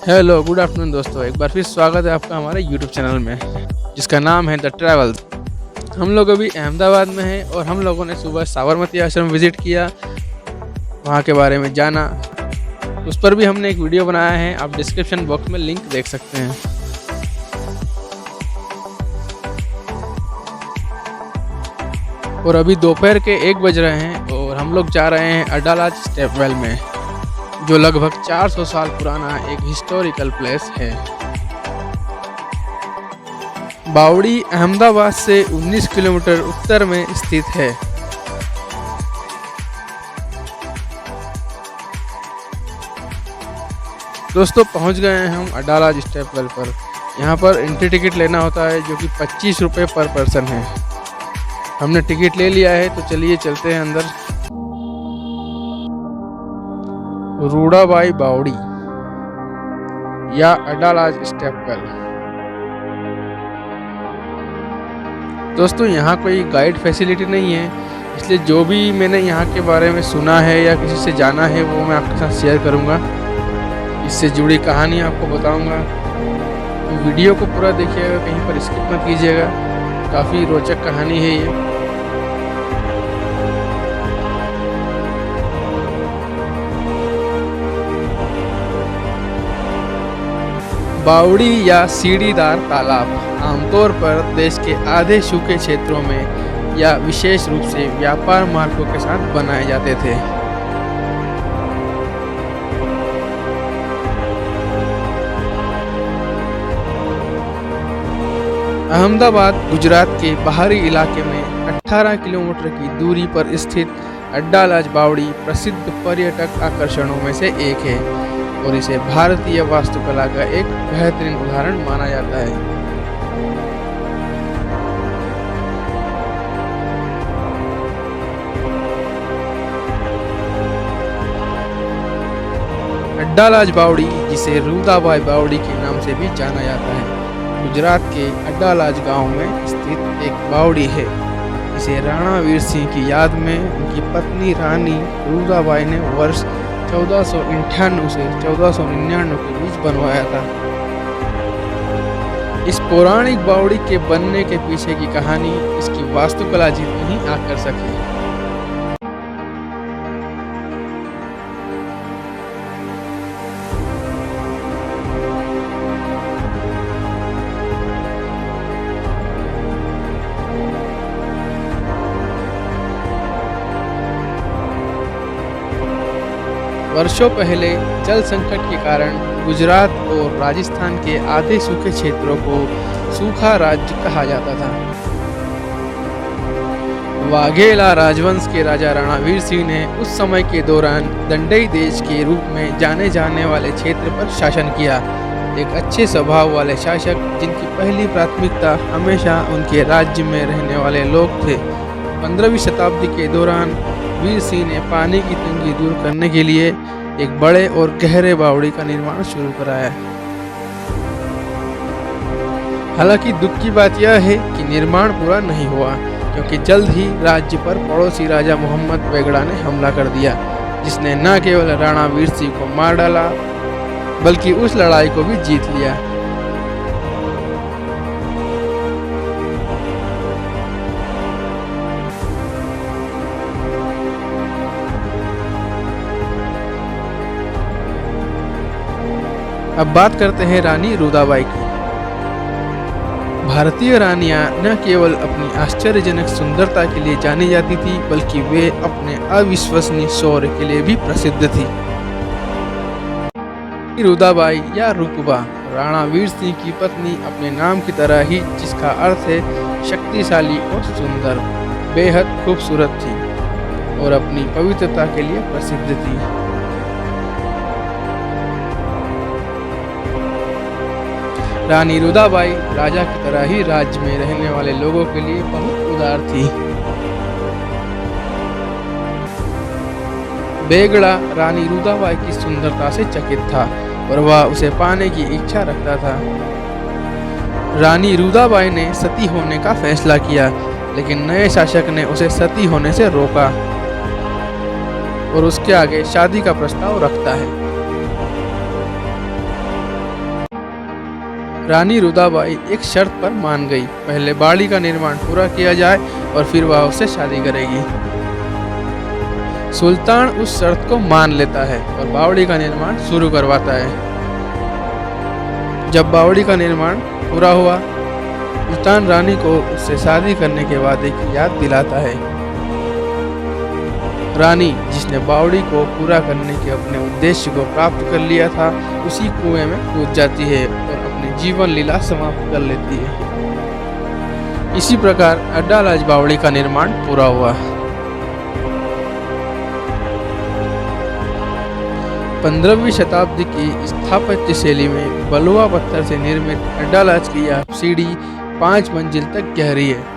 Hello good afternoon दोस्तों, एक बार फिर स्वागत है आपका हमारे यूट्यूब चैनल में जिसका नाम है द ट्रैवल्स। हम लोग अभी अहमदाबाद में हैं और हम लोगों ने सुबह साबरमती आश्रम विज़िट किया, वहाँ के बारे में जाना। उस पर भी हमने एक वीडियो बनाया है, आप डिस्क्रिप्शन बॉक्स में लिंक देख सकते हैं। और अभी दोपहर के 1 बज रहे हैं और हम लोग जा रहे हैं अडालज स्टेपवेल में, जो लगभग 400 साल पुराना एक हिस्टोरिकल प्लेस है। बावड़ी अहमदाबाद से 19 किलोमीटर उत्तर में स्थित है। दोस्तों पहुंच गए हैं हम अडालज स्टेपवेल पर। यहाँ पर एंट्री टिकट लेना होता है जो कि 25 रुपये पर पर्सन है। हमने टिकट ले लिया है तो चलिए चलते हैं अंदर। रूडाबाई बावड़ी या अडालज स्टेपवेल। दोस्तों यहाँ कोई गाइड फैसिलिटी नहीं है, इसलिए जो भी मैंने यहाँ के बारे में सुना है या किसी से जाना है वो मैं आपके साथ शेयर करूँगा। इससे जुड़ी कहानी आपको बताऊँगा, तो वीडियो को पूरा देखिएगा, कहीं पर स्किप मत कीजिएगा। काफ़ी रोचक कहानी है ये। बावड़ी या सीढ़ीदार तालाब आमतौर पर देश के आधे सूखे क्षेत्रों में या विशेष रूप से व्यापार मार्गों के साथ बनाए जाते थे। अहमदाबाद गुजरात के बाहरी इलाके में 18 किलोमीटर की दूरी पर स्थित अडालज बावड़ी प्रसिद्ध पर्यटक आकर्षणों में से एक है और इसे भारतीय वास्तुकला का एक बेहतरीन उदाहरण माना जाता है। अडालज बावड़ी, जिसे रूदाबाई बावड़ी के नाम से भी जाना जाता है, गुजरात के अडालज गांव में स्थित एक बावड़ी है। इसे राणा वीर सिंह की याद में उनकी पत्नी रानी रूदाबाई ने वर्ष 1498 से 1499 के बीच बनवाया था। इस पौराणिक बावड़ी के बनने के पीछे की कहानी इसकी वास्तुकला जितनी ही आकर्षक है। वर्षों पहले जल संकट के कारण गुजरात और राजस्थान के आधे सूखे क्षेत्रों को सूखा राज्य कहा जाता था। वाघेला राजवंश के राजा राणा वीर सिंह ने उस समय के दौरान दंडई देश के रूप में जाने जाने वाले क्षेत्र पर शासन किया। एक अच्छे स्वभाव वाले शासक जिनकी पहली प्राथमिकता हमेशा उनके राज्य में रहने वाले लोग थे। 15वीं शताब्दी के दौरान वीर सिंह ने पानी की तंगी दूर करने के लिए एक बड़े और गहरे बावड़ी का निर्माण शुरू कराया। हालांकि दुख की बात यह है कि निर्माण पूरा नहीं हुआ, क्योंकि जल्द ही राज्य पर पड़ोसी राजा मोहम्मद बेगड़ा ने हमला कर दिया, जिसने न केवल राणा वीर सिंह को मार डाला बल्कि उस लड़ाई को भी जीत लिया। अब बात करते हैं रानी रूदाबाई की। भारतीय रानियां न केवल अपनी आश्चर्यजनक सुंदरता के लिए जानी जाती थी, बल्कि वे अपने अविश्वसनीय शौर्य के लिए भी प्रसिद्ध थी। रूदाबाई या रुकबा राणा वीर सिंह की पत्नी अपने नाम की तरह ही, जिसका अर्थ है शक्तिशाली और सुंदर, बेहद खूबसूरत थी और अपनी पवित्रता के लिए प्रसिद्ध थी। रानी रूदाबाई राजा की तरह ही राज्य में रहने वाले लोगों के लिए बहुत उदार थी। बेगड़ा रानी रूदाबाई की सुंदरता से चकित था और वह उसे पाने की इच्छा रखता था। रानी रूदाबाई ने सती होने का फैसला किया, लेकिन नए शासक ने उसे सती होने से रोका और उसके आगे शादी का प्रस्ताव रखता है। रानी रुदाबाई एक शर्त पर मान गई, पहले बावड़ी का निर्माण पूरा किया जाए और फिर वह उससे शादी करेगी। सुल्तान उस शर्त को मान लेता है और बावड़ी का निर्माण शुरू करवाता है। जब बावड़ी का निर्माण पूरा हुआ, सुल्तान रानी को उससे शादी करने के वादे की याद दिलाता है। रानी, जिसने बावड़ी को पूरा करने के अपने उद्देश्य को प्राप्त कर लिया था, उसी कुएं में कूद जाती है और अपनी जीवन लीला समाप्त कर लेती है। इसी प्रकार अड्डालाज बावड़ी का निर्माण पूरा हुआ। 15वीं शताब्दी की स्थापत्य शैली में बलुआ पत्थर से निर्मित अड्डालाज की यह सीढ़ी 5 मंजिल तक गहरी है।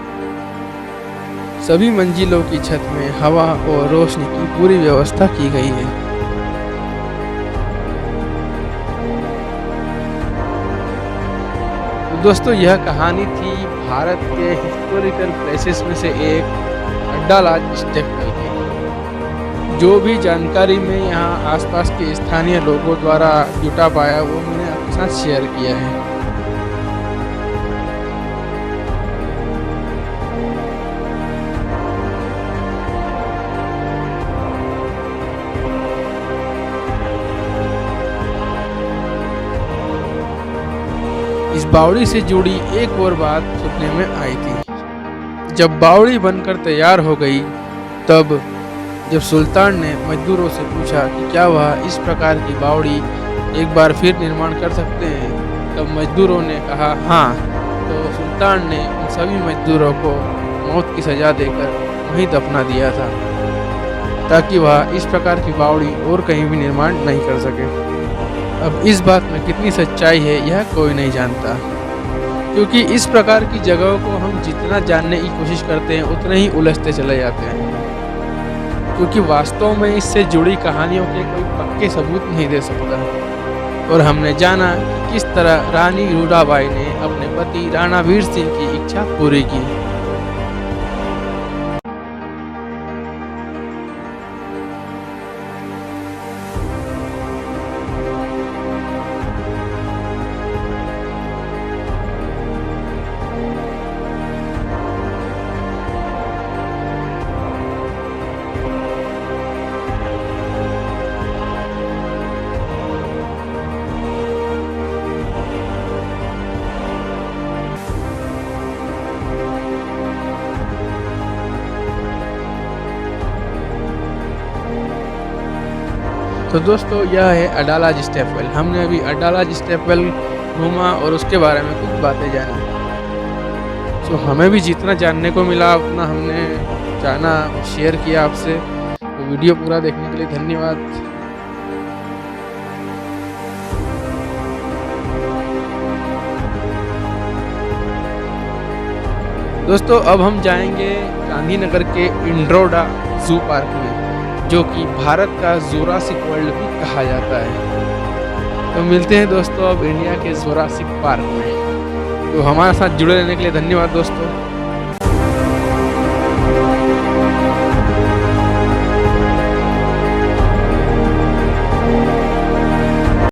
सभी मंजिलों की छत में हवा और रोशनी की पूरी व्यवस्था की गई है। तो दोस्तों, यह कहानी थी भारत के हिस्टोरिकल प्लेसेस में से एक अड्डालाज स्टेपवेल की। जो भी जानकारी मैं यहाँ आसपास के स्थानीय लोगों द्वारा जुटा पाया, वो मैंने आपके साथ शेयर किया है। इस बावड़ी से जुड़ी एक और बात सुनने में आई थी। जब बावड़ी बनकर तैयार हो गई, तब जब सुल्तान ने मजदूरों से पूछा कि क्या वह इस प्रकार की बावड़ी एक बार फिर निर्माण कर सकते हैं, तब मजदूरों ने कहा हाँ। तो सुल्तान ने उन सभी मजदूरों को मौत की सज़ा देकर वहीं दफना दिया था, ताकि वह इस प्रकार की बावड़ी और कहीं भी निर्माण नहीं कर सके। अब इस बात में कितनी सच्चाई है, यह कोई नहीं जानता, क्योंकि इस प्रकार की जगहों को हम जितना जानने की कोशिश करते हैं, उतने ही उलझते चले जाते हैं, क्योंकि वास्तव में इससे जुड़ी कहानियों के कोई पक्के सबूत नहीं दे सकता। और हमने जाना कि किस तरह रानी रुदाबाई ने अपने पति राणा वीर सिंह की इच्छा पूरी की। तो दोस्तों, यह है अड्डालाज स्टेपवेल। हमने अभी अड्डालाज स्टेपवेल घूमा और उसके बारे में कुछ बातें जानी। तो हमें भी जितना जानने को मिला उतना हमने जाना और शेयर किया आपसे। तो वीडियो पूरा देखने के लिए धन्यवाद। दोस्तों, अब हम जाएंगे गांधीनगर के इंड्रोडा जू पार्क में, जो कि भारत का जुरासिक वर्ल्ड भी कहा जाता है। तो मिलते हैं दोस्तों अब इंडिया के जुरासिक पार्क में। तो हमारे साथ जुड़े रहने के लिए धन्यवाद दोस्तों।